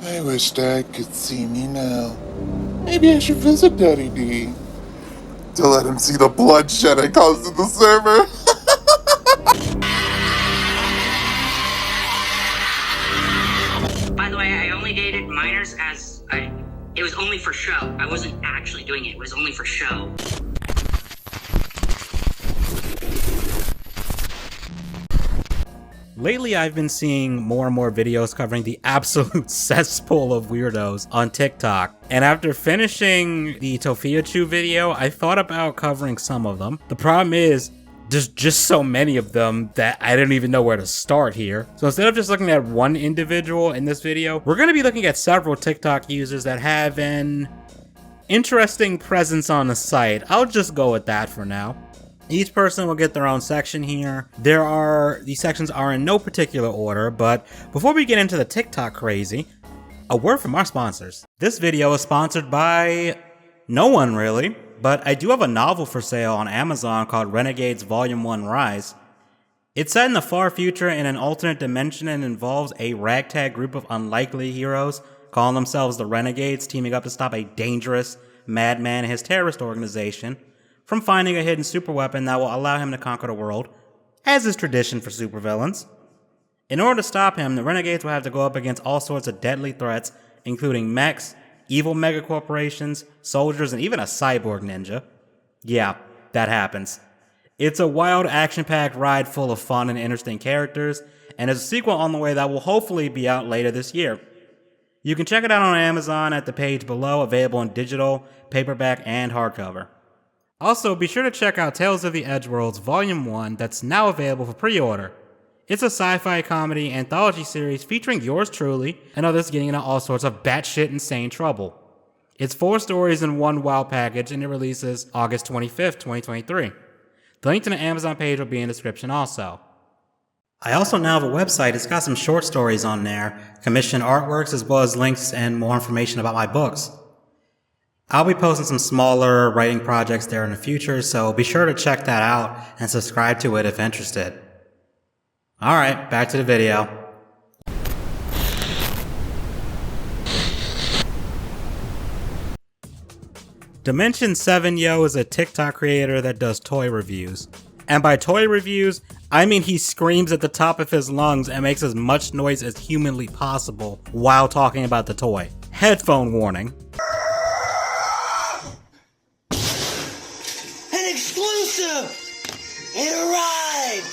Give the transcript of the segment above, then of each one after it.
I wish Dad could see me now. Maybe I should visit Daddy D to let him see the bloodshed I caused in the server. By the way, I only dated minors it was only for show. I wasn't actually doing it. It was only for show. Lately, I've been seeing more and more videos covering the absolute cesspool of weirdos on TikTok. And after finishing the Tofiachu video, I thought about covering some of them. The problem is, there's just so many of them that I don't even know where to start here. So instead of just looking at one individual in this video, we're going to be looking at several TikTok users that have an interesting presence on the site. I'll just go with that for now. Each person will get their own section here. These sections are in no particular order, but before we get into the TikTok crazy, a word from our sponsors. This video is sponsored by no one really, but I do have a novel for sale on Amazon called Renegades Volume 1 Rise. It's set in the far future in an alternate dimension and involves a ragtag group of unlikely heroes calling themselves the Renegades, teaming up to stop a dangerous madman and his terrorist organization from finding a hidden superweapon that will allow him to conquer the world, as is tradition for supervillains. In order to stop him, the Renegades will have to go up against all sorts of deadly threats, including mechs, evil megacorporations, soldiers, and even a cyborg ninja. Yeah, that happens. It's a wild, action-packed ride full of fun and interesting characters, and there's a sequel on the way that will hopefully be out later this year. You can check it out on Amazon at the page below, available in digital, paperback, and hardcover. Also, be sure to check out Tales of the Edgeworlds Volume 1 that's now available for pre-order. It's a sci-fi comedy anthology series featuring yours truly and others getting into all sorts of batshit insane trouble. It's 4 stories in one WoW package and it releases August 25th, 2023. The link to the Amazon page will be in the description also. I also now have a website. It's got some short stories on there, commissioned artworks, as well as links and more information about my books. I'll be posting some smaller writing projects there in the future, so be sure to check that out and subscribe to it if interested. Alright, back to the video. Dimension7 Yo is a TikTok creator that does toy reviews. And by toy reviews, I mean he screams at the top of his lungs and makes as much noise as humanly possible while talking about the toy. Headphone warning. An exclusive! It arrived!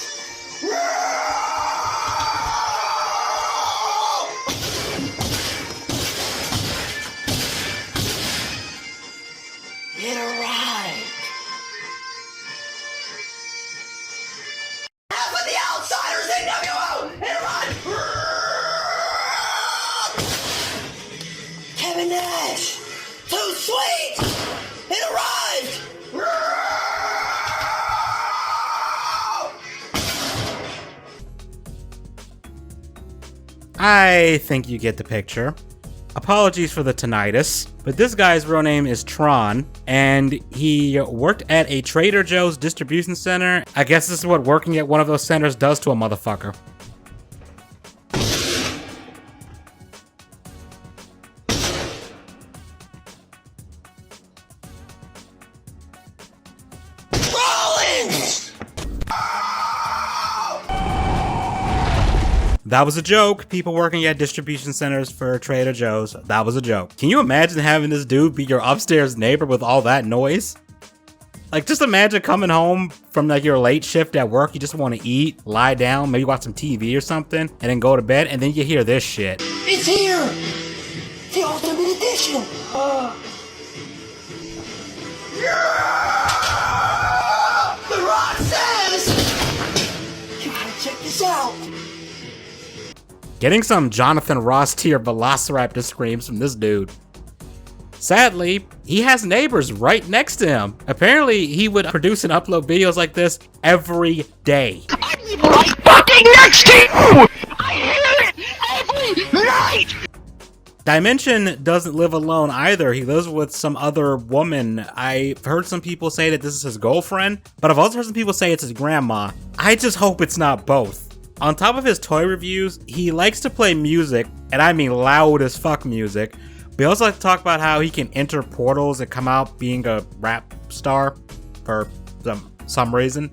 It arrived! Half of the outsiders in WO! It arrived! Kevin Nash! Too sweet! It arrived! I think you get the picture. Apologies for the tinnitus, but this guy's real name is Tron, and he worked at a Trader Joe's distribution center. I guess this is what working at one of those centers does to a motherfucker. That was a joke. People working at distribution centers for Trader Joe's. That was a joke. Can you imagine having this dude be your upstairs neighbor with all that noise? Like, just imagine coming home from like your late shift at work. You just want to eat, lie down, maybe watch some TV or something, and then go to bed, and then you hear this shit. It's here! The Ultimate Edition! The Rock says! You gotta check this out! Getting some Jonathan Ross tier Velociraptor screams from this dude. Sadly, he has neighbors right next to him. Apparently, he would produce and upload videos like this every day. I'm right fucking next to you! I hear it every night! Dimension doesn't live alone either. He lives with some other woman. I've heard some people say that this is his girlfriend, but I've also heard some people say it's his grandma. I just hope it's not both. On top of his toy reviews, he likes to play music, and I mean loud as fuck music. But he also likes to talk about how he can enter portals and come out being a rap star for some reason.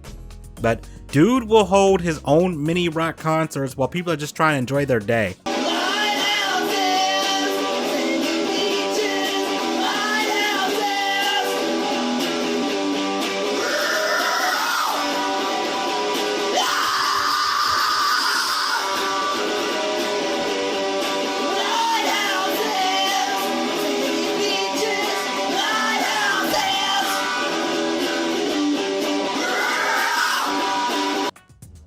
But dude will hold his own mini rock concerts while people are just trying to enjoy their day.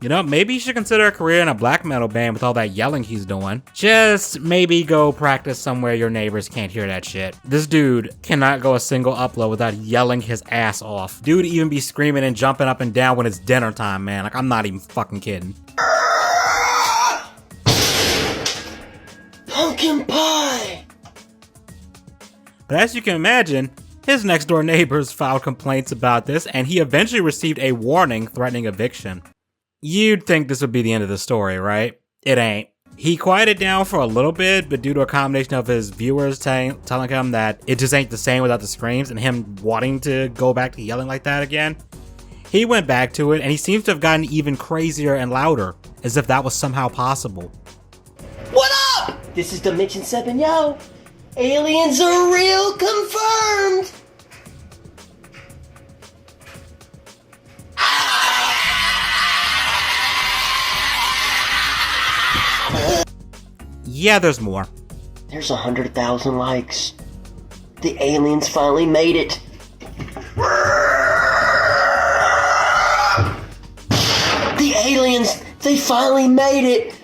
You know, maybe you should consider a career in a black metal band with all that yelling he's doing. Just maybe go practice somewhere your neighbors can't hear that shit. This dude cannot go a single upload without yelling his ass off. Dude even be screaming and jumping up and down when it's dinner time, man. Like, I'm not even fucking kidding. Pumpkin pie! But as you can imagine, his next door neighbors filed complaints about this, and he eventually received a warning threatening eviction. You'd think this would be the end of the story, right? It ain't. He quieted down for a little bit, but due to a combination of his viewers telling him that it just ain't the same without the screams and him wanting to go back to yelling like that again, he went back to it, and he seems to have gotten even crazier and louder, as if that was somehow possible. What up? This is Dimension7 Yo. Aliens are real, confirmed. Yeah, there's more. There's 100,000 likes. The aliens finally made it. The aliens, they finally made it.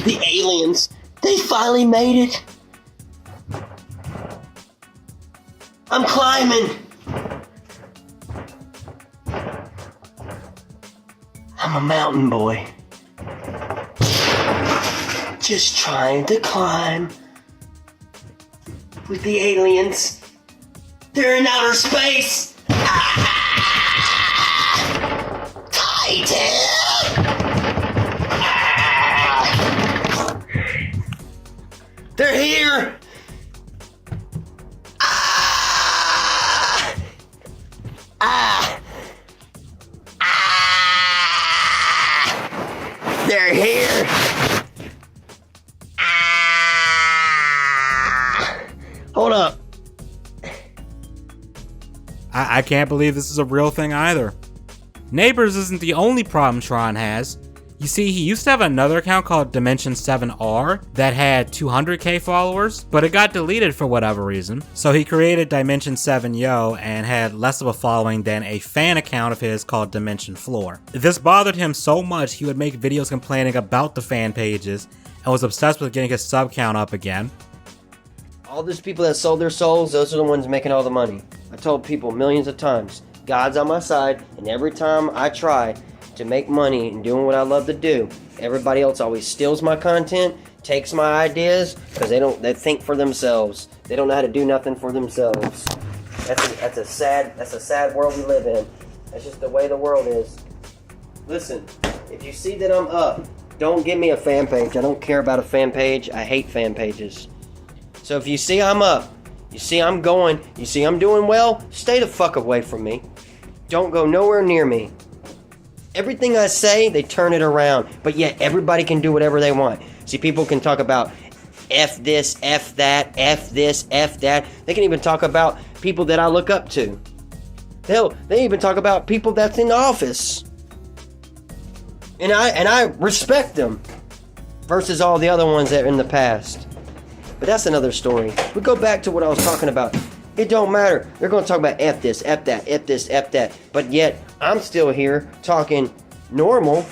The aliens, they finally made it. I'm climbing. I'm a mountain boy. Just trying to climb. With the aliens. They're in outer space. Titan! They're here! They're here! Hold up. I can't believe this is a real thing either. Neighbors isn't the only problem Tron has. You see, he used to have another account called Dimension7R that had 200k followers, but it got deleted for whatever reason. So he created Dimension7 Yo and had less of a following than a fan account of his called Dimension Floor. This bothered him so much he would make videos complaining about the fan pages and was obsessed with getting his sub count up again. All those people that sold their souls, those are the ones making all the money. I told people millions of times, God's on my side, and every time I try to make money and doing what I love to do, everybody else always steals my content, takes my ideas, because they think for themselves. They don't know how to do nothing for themselves. That's a sad world we live in. That's just the way the world is. Listen, if you see that I'm up, don't give me a fan page. I don't care about a fan page. I hate fan pages. So if you see I'm up, you see I'm going, you see I'm doing well, stay the fuck away from me. Don't go nowhere near me. Everything I say, they turn it around, but yet everybody can do whatever they want. See, people can talk about F this, F that, F this, F that. They can even talk about people that I look up to. Hell, they even talk about people that's in office. And I respect them versus all the other ones that are in the past. But that's another story. We go back to what I was talking about. It don't matter. They're going to talk about F this, F that, F this, F that. But yet, I'm still here talking normal.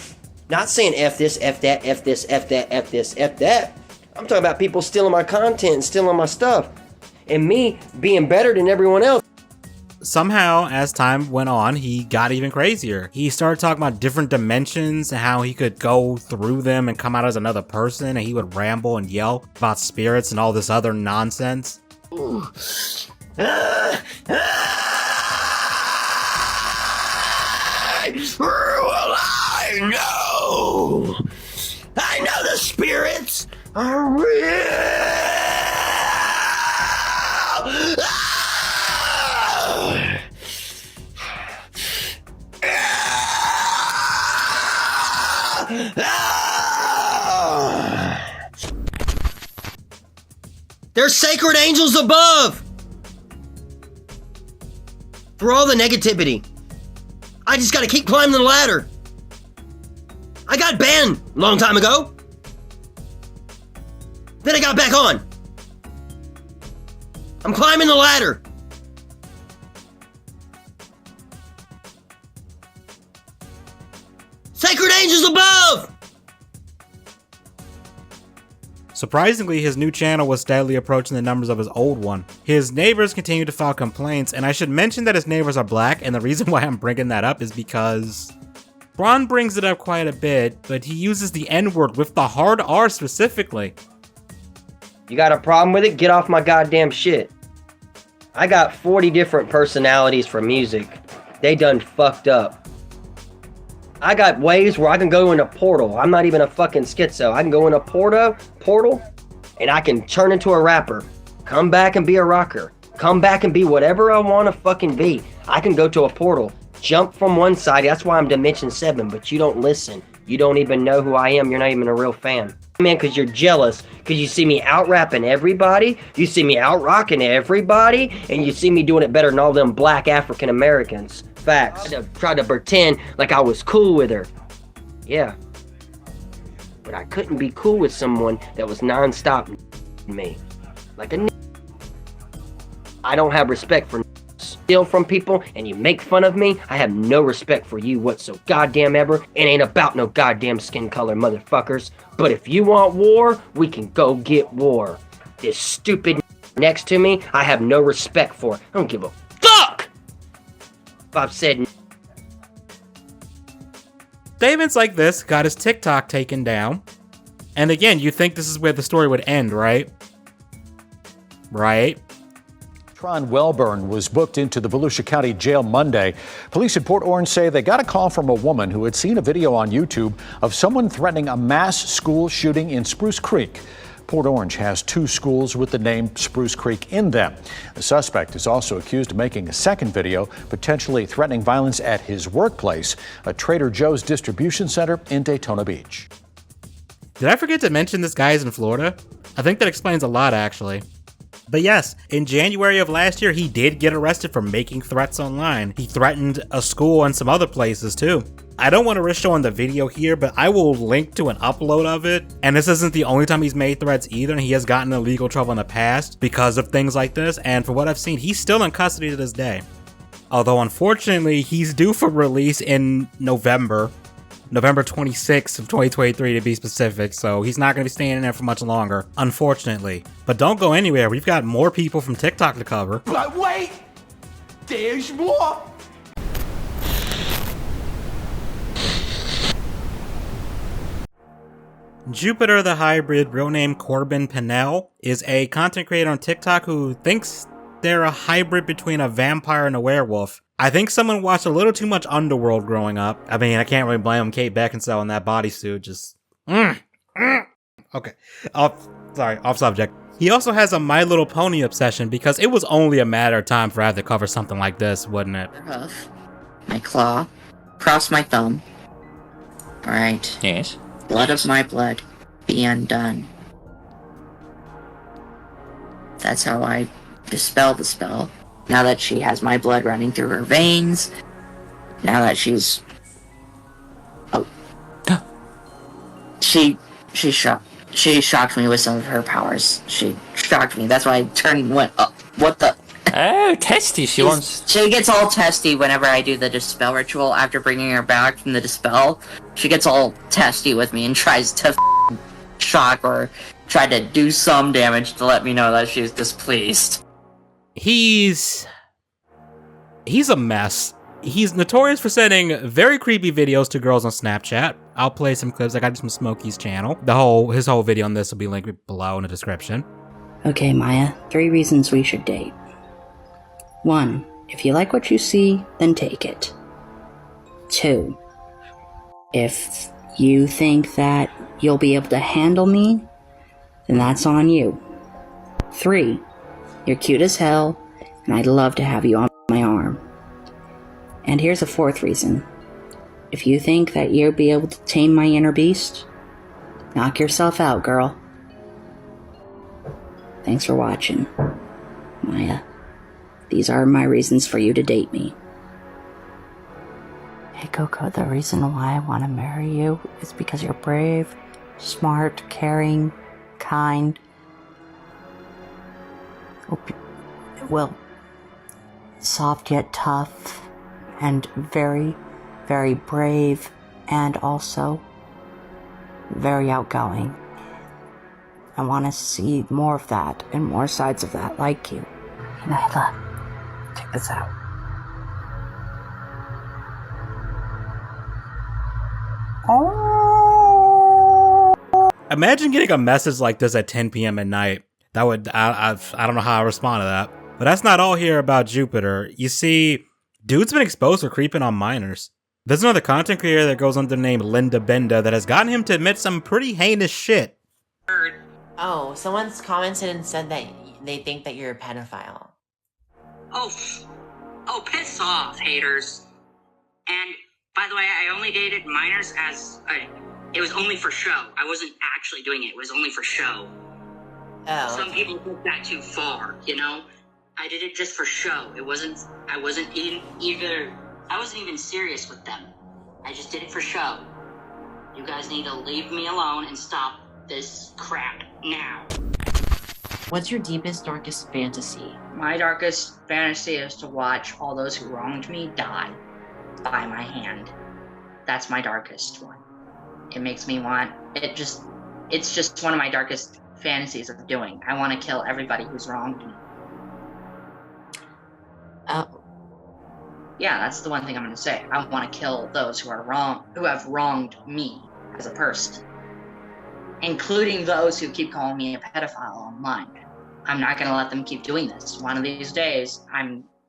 Not saying F this, F that, F this, F that, F this, F that. I'm talking about people stealing my content and stealing my stuff. And me being better than everyone else. Somehow, as time went on, he got even crazier. He started talking about different dimensions and how he could go through them and come out as another person, and he would ramble and yell about spirits and all this other nonsense. Ooh, Well, I know the spirits are real. There's sacred angels above! For all the negativity, I just gotta keep climbing the ladder. I got banned a long time ago. Then I got back on. I'm climbing the ladder. Sacred angels above! Surprisingly, his new channel was steadily approaching the numbers of his old one. His neighbors continue to file complaints, and I should mention that his neighbors are black, and the reason why I'm bringing that up is because Braun brings it up quite a bit, but he uses the N-word with the hard R specifically. You got a problem with it? Get off my goddamn shit. I got 40 different personalities for music. They done fucked up. I got ways where I can go in a portal. I'm not even a fucking schizo. I can go in a portal, and I can turn into a rapper. Come back and be a rocker. Come back and be whatever I want to fucking be. I can go to a portal, jump from one side. That's why I'm Dimension 7, but you don't listen. You don't even know who I am. You're not even a real fan. Man, because you're jealous. Because you see me out-rapping everybody. You see me out-rocking everybody. And you see me doing it better than all them black African Americans. Facts. I tried to pretend like I was cool with her. Yeah. But I couldn't be cool with someone that was non-stop me. Like a I don't have respect for steal from people and you make fun of me. I have no respect for you whatsoever goddamn ever. It ain't about no goddamn skin color, motherfuckers. But if you want war, we can go get war. This stupid next to me, I have no respect for. I don't give a fuck! If I've said Statements like this got his TikTok taken down. And again, you think this is where the story would end, right? Right? Tron Wellburn was booked into the Volusia County Jail Monday. Police in Port Orange say they got a call from a woman who had seen a video on YouTube of someone threatening a mass school shooting in Spruce Creek. Port Orange has 2 schools with the name Spruce Creek in them. The suspect is also accused of making a second video, potentially threatening violence at his workplace, a Trader Joe's distribution center in Daytona Beach. Did I forget to mention this guy is in Florida? I think that explains a lot, actually. But yes, in January of last year, he did get arrested for making threats online. He threatened a school and some other places too. I don't want to risk showing the video here, but I will link to an upload of it. And this isn't the only time he's made threats either. He has gotten in legal trouble in the past because of things like this. And for what I've seen, he's still in custody to this day. Although unfortunately, he's due for release in November 26th of 2023 to be specific, so he's not going to be staying in there for much longer, unfortunately. But don't go anywhere, we've got more people from TikTok to cover. But wait! There's more! Jupiter the Hybrid, real name Corbin Pinnell, is a content creator on TikTok who thinks they're a hybrid between a vampire and a werewolf. I think someone watched a little too much Underworld growing up. I mean, I can't really blame him. Kate Beckinsale in that bodysuit just... Okay, off subject. He also has a My Little Pony obsession because it was only a matter of time for I had to cover something like this, wouldn't it? Hoof, my claw, cross my thumb. Alright. Yes. Blood of my blood, be undone. That's how I dispel the spell. Now that she has my blood running through her veins, now that she's... Oh. She shocked me with some of her powers. She shocked me. That's why I turned and went, oh, what the... Oh, testy. She gets all testy whenever I do the dispel ritual. After bringing her back from the dispel, she gets all testy with me and tries to shock or try to do some damage to let me know that she's displeased. He's a mess. He's notorious for sending very creepy videos to girls on Snapchat. I'll play some clips. I got this from Smokey's channel. His whole video on this will be linked below in the description. Okay, Maya, 3 reasons we should date. 1. If you like what you see, then take it. 2. If you think that you'll be able to handle me, then that's on you. 3. You're cute as hell, and I'd love to have you on my arm. And here's a 4th reason. If you think that you'll be able to tame my inner beast, knock yourself out, girl. Thanks for watching, Maya. These are my reasons for you to date me. Hey, Coco, the reason why I want to marry you is because you're brave, smart, caring, kind. Well, soft yet tough, and very, very brave, and also very outgoing. I want to see more of that, and more sides of that like you. Hey, Nyla, check this out. Imagine getting a message like this at 10 p.m. at night. That would, I don't know how I respond to that. But that's not all here about Jupiter. You see, dude's been exposed for creeping on minors. There's another content creator that goes under the name Linda Benda that has gotten him to admit some pretty heinous shit. Oh, someone's commented and said that they think that you're a pedophile. Oh, piss off, haters. And, by the way, I only dated minors as, it was only for show. I wasn't actually doing it. It was only for show. Oh. Some people took that too far, you know? I did it just for show. I wasn't even serious with them. I just did it for show. You guys need to leave me alone and stop this crap now. What's your deepest, darkest fantasy? My darkest fantasy is to watch all those who wronged me die by my hand. That's my darkest one. It makes me want, it's just one of my darkest fantasies of doing. I want to kill everybody who's wronged me. Oh. Yeah, that's the one thing I'm going to say. I want to kill those who have wronged me as a person. Including those who keep calling me a pedophile online. I'm not going to let them keep doing this. One of these days,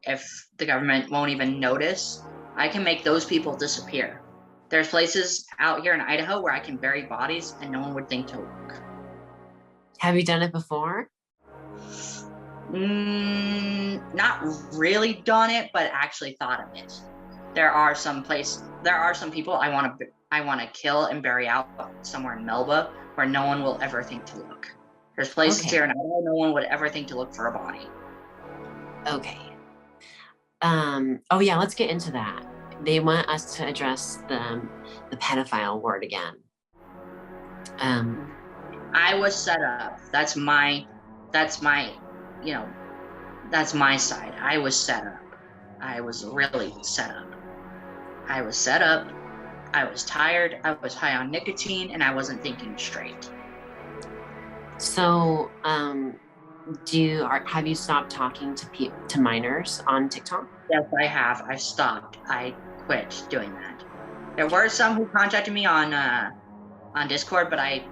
if the government won't even notice, I can make those people disappear. There's places out here in Idaho where I can bury bodies and no one would think to look. Have you done it before? Not really done it, but actually thought of it. There are some people I want to kill and bury out somewhere in Melba where no one will ever think to look. There's places here in Idaho no one would ever think to look for a body. Okay. Oh yeah, let's get into that. They want us to address the pedophile word again. I was set up. That's my side. I was set up. I was really set up. I was set up. I was tired. I was high on nicotine, and I wasn't thinking straight. So, have you stopped talking to minors on TikTok? Yes, I have. I stopped. I quit doing that. There were some who contacted me on Discord, but I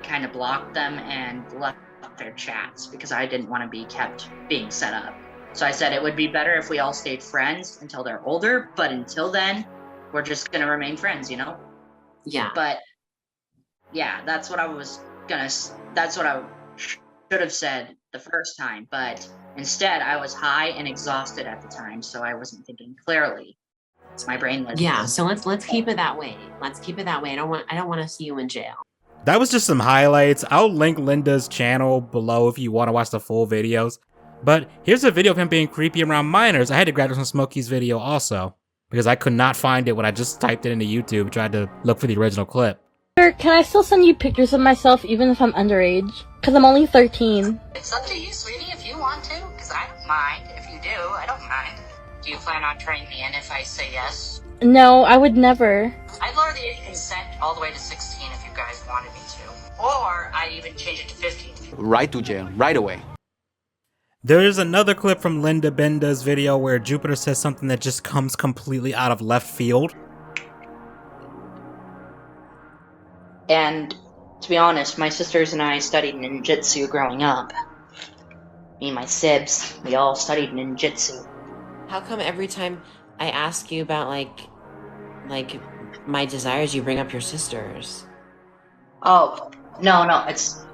kind of blocked them and left their chats because I didn't want to be kept being set up. So I said it would be better if we all stayed friends until they're older, but until then, we're just gonna remain friends, you know? Yeah. But yeah, that's what I should have said the first time, but instead I was high and exhausted at the time, so I wasn't thinking clearly. My brain was so let's keep it that way. Let's keep it that way. I don't want to see you in jail. That was just some highlights. I'll link Linda's channel below if you want to watch the full videos. But here's a video of him being creepy around minors. I had to grab it from Smokey's video also, because I could not find it when I just typed it into YouTube, tried to look for the original clip. Sir, can I still send you pictures of myself even if I'm underage? Because I'm only 13. It's up to you, sweetie, if you want to, because I don't mind. If you do, I don't mind. Do you plan on turning me in if I say yes? No, I would never. I'd lower the age of consent all the way to 16 if you guys wanted me to. Or I'd even change it to 15. Right to jail, right away. There's another clip from Linda Benda's video where Jupiter says something that just comes completely out of left field. And to be honest, my sisters and I studied ninjutsu growing up. Me and my sibs, we all studied ninjutsu. How come every time I ask you about like my desires, you bring up your sisters? Oh, no, it's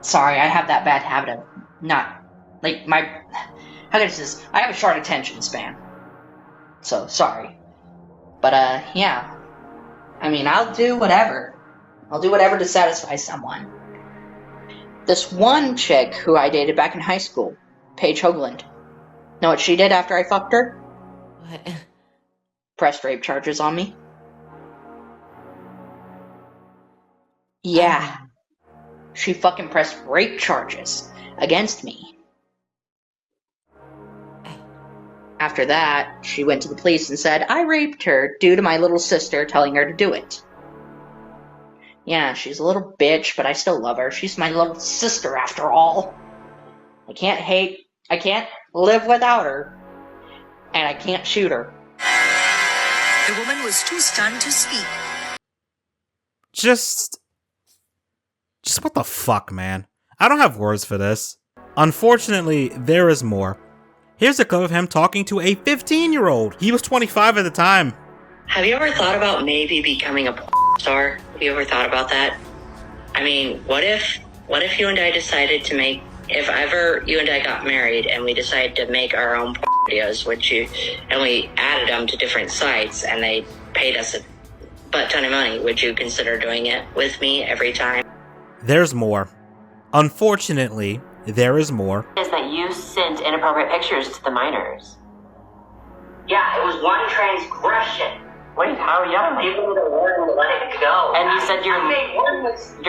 sorry, I have that bad habit of not, like, how can I say this? I have a short attention span. So, sorry. But, yeah. I mean, I'll do whatever. I'll do whatever to satisfy someone. This one chick who I dated back in high school, Paige Hoagland. Know what she did after I fucked her? What? Pressed rape charges on me. Yeah. She fucking pressed rape charges against me. After that, she went to the police and said I raped her due to my little sister telling her to do it. Yeah, she's a little bitch, but I still love her. She's my little sister after all. I can't live without her. And I can't shoot her. The woman was too stunned to speak. Just what the fuck, man? I don't have words for this. Unfortunately, there is more. Here's a clip of him talking to a 15-year-old. He was 25 at the time. Have you ever thought about maybe becoming a porn star? Have you ever thought about that? I mean, what if you and I decided to make, if ever you and I got married and we decided to make our own porn videos, and we added them to different sites and they paid us a butt ton of money, would you consider doing it with me every time? There's more. Unfortunately, there is more. Is that you sent inappropriate pictures to the minors? Yeah, it was one transgression. Wait, how young? People need to learn to let it go. And you said your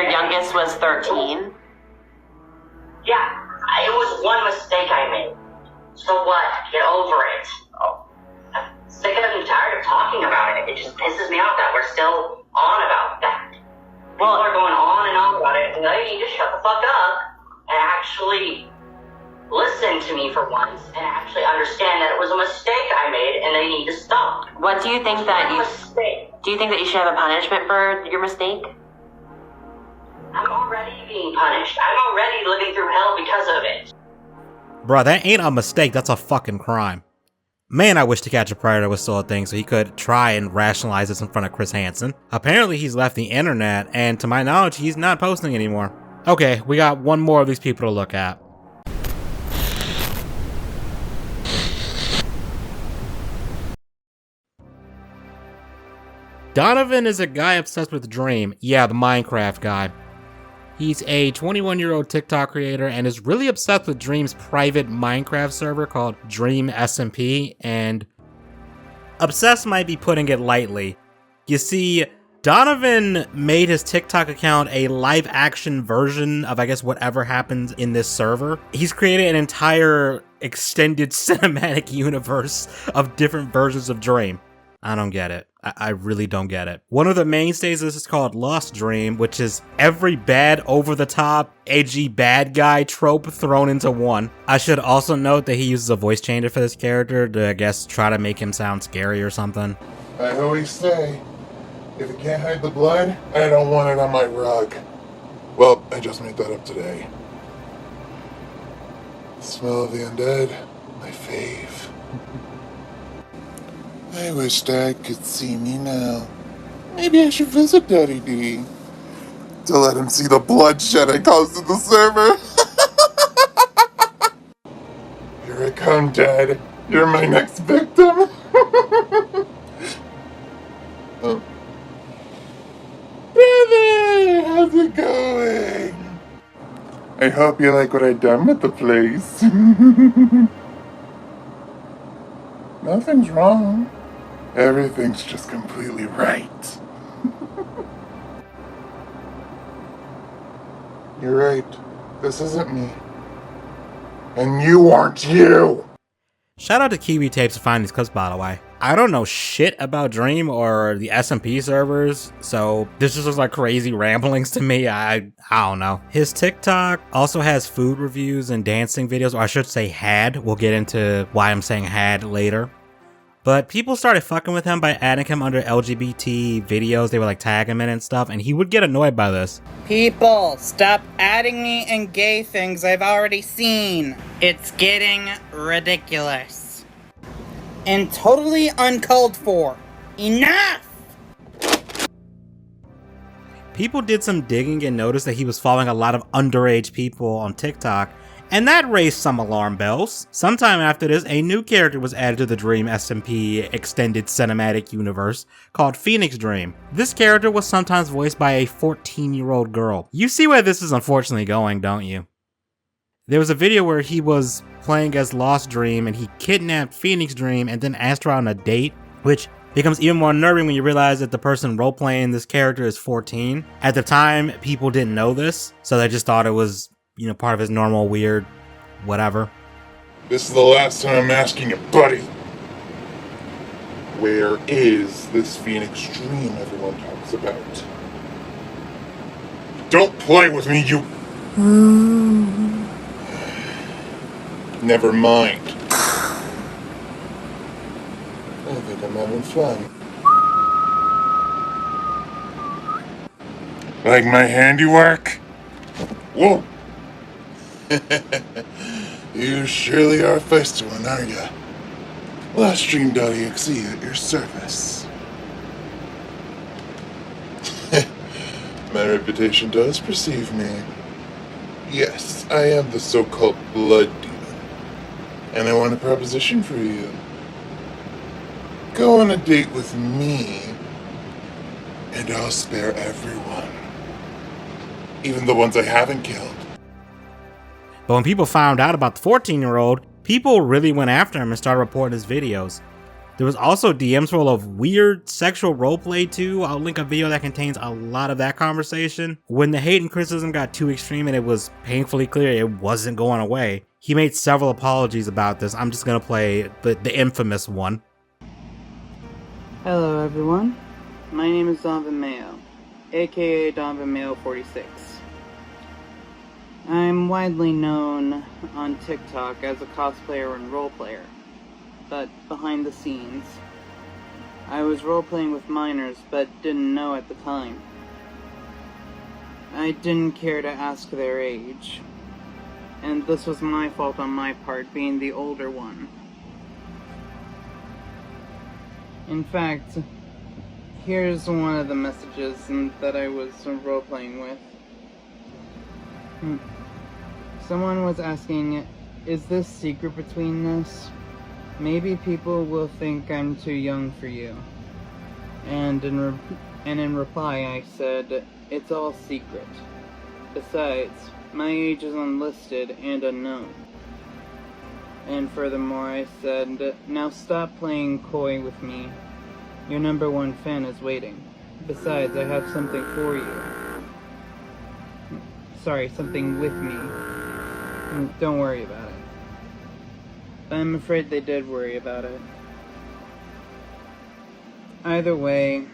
youngest was 13? Yeah, it was one mistake I made. So what? Get over it. Oh, I'm sick of and tired of talking about it. It just pisses me off that we're still on about that. People are going on and on about it, and they need to shut the fuck up and actually listen to me for once and actually understand that it was a mistake I made and they need to stop. What do you think do you think that you should have a punishment for your mistake? I'm already being punished. I'm already living through hell because of it. Bruh, that ain't a mistake, that's a fucking crime. Man, I wish To Catch a Predator was still a thing so he could try and rationalize this in front of Chris Hansen. Apparently he's left the internet, and to my knowledge, he's not posting anymore. Okay, we got one more of these people to look at. Donovan is a guy obsessed with Dream. Yeah, the Minecraft guy. He's a 21-year-old TikTok creator and is really obsessed with Dream's private Minecraft server called Dream SMP, and obsessed might be putting it lightly. You see, Donovan made his TikTok account a live-action version of, I guess, whatever happens in this server. He's created an entire extended cinematic universe of different versions of Dream. I don't get it. I really don't get it. One of the mainstays of this is called Lost Dream, which is every bad, over-the-top, edgy bad guy trope thrown into one. I should also note that he uses a voice changer for this character to, I guess, try to make him sound scary or something. I always say, if it can't hide the blood, I don't want it on my rug. Well, I just made that up today. The smell of the undead, my fave. I wish Dad could see me now. Maybe I should visit Daddy D to let him see the bloodshed I caused in the server. Here I come, Dad. You're my next victim. Oh. Brother, how's it going? I hope you like what I've done with the place. Nothing's wrong. Everything's just completely right. You're right. This isn't me. And you aren't you! Shout out to Kiwi Tapes for finding these clips, by the way. I don't know shit about Dream or the SMP servers, so this just looks like crazy ramblings to me. I don't know. His TikTok also has food reviews and dancing videos, or I should say had. We'll get into why I'm saying had later. But people started fucking with him by adding him under LGBT videos. They would like tag him in and stuff, and he would get annoyed by this. People, stop adding me in gay things I've already seen. It's getting ridiculous. And totally uncalled for. Enough! People did some digging and noticed that he was following a lot of underage people on TikTok, and that raised some alarm bells. Sometime after this, a new character was added to the Dream SMP extended cinematic universe called Phoenix Dream. This character was sometimes voiced by a 14-year-old girl. You see where this is unfortunately going, don't you? There was a video where he was playing as Lost Dream and he kidnapped Phoenix Dream and then asked her on a date, which becomes even more unnerving when you realize that the person role-playing this character is 14. At the time, people didn't know this, so they just thought it was, you know, part of his normal weird whatever. This is the last time I'm asking you, buddy. Where is this Phoenix Dream everyone talks about? Don't play with me, you... Never mind. I think I'm having fun. Like my handiwork? Whoa! You surely are a feisty one, aren't ya? Laststream.exe at your service. My reputation does perceive me. Yes, I am the so-called blood demon. And I want a proposition for you. Go on a date with me, and I'll spare everyone. Even the ones I haven't killed. But when people found out about the 14-year-old, people really went after him and started reporting his videos. There was also DMs full of weird sexual roleplay too. I'll link a video that contains a lot of that conversation. When the hate and criticism got too extreme and it was painfully clear it wasn't going away, he made several apologies about this. I'm just gonna play the infamous one. Hello everyone, my name is Donovan Mayo, aka Donovan Mayo 46. I'm widely known on TikTok as a cosplayer and roleplayer, but behind the scenes, I was roleplaying with minors but didn't know at the time. I didn't care to ask their age, and this was my fault on my part, being the older one. In fact, here's one of the messages that I was role-playing with. Someone was asking, is this secret between us? Maybe people will think I'm too young for you. And in reply I said, it's all secret. Besides, my age is unlisted and unknown. And furthermore, I said, now stop playing coy with me. Your #1 fan is waiting. Besides, I have something for you. Sorry, something with me. Don't worry about it. I'm afraid they did worry about it. Either way,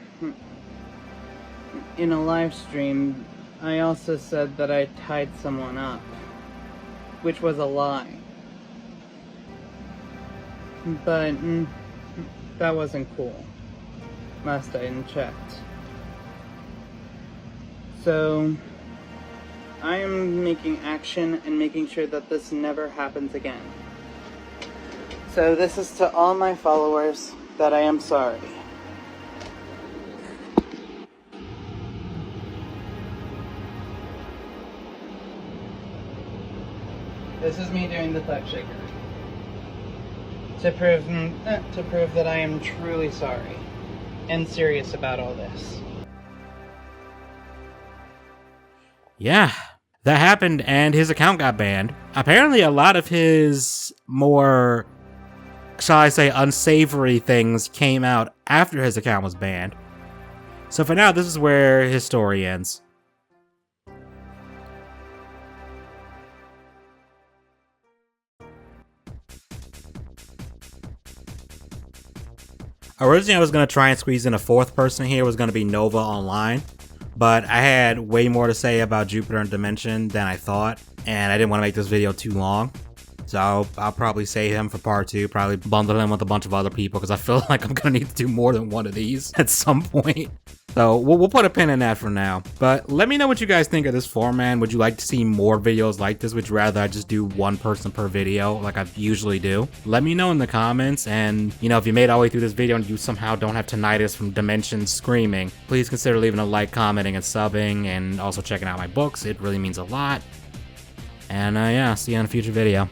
in a live stream, I also said that I tied someone up, which was a lie. But that wasn't cool. Last I hadn't checked. So I am making action and making sure that this never happens again. So this is to all my followers that I am sorry. This is me doing the thug shaker. To prove that I am truly sorry and serious about all this. Yeah, that happened and his account got banned. Apparently a lot of his more, shall I say, unsavory things came out after his account was banned. So for now, this is where his story ends. Originally, I was going to try and squeeze in a fourth person here. It was going to be Nova Online. But I had way more to say about Jupiter and Dimension than I thought. And I didn't want to make this video too long. So I'll probably save him for part 2, probably bundle him with a bunch of other people because I feel like I'm gonna need to do more than one of these at some point. So we'll put a pin in that for now. But let me know what you guys think of this format. Would you like to see more videos like this? Would you rather I just do one person per video like I usually do? Let me know in the comments. And, you know, if you made it all the way through this video and you somehow don't have tinnitus from Dimension screaming, please consider leaving a like, commenting, and subbing, and also checking out my books. It really means a lot. And yeah, see you on a future video.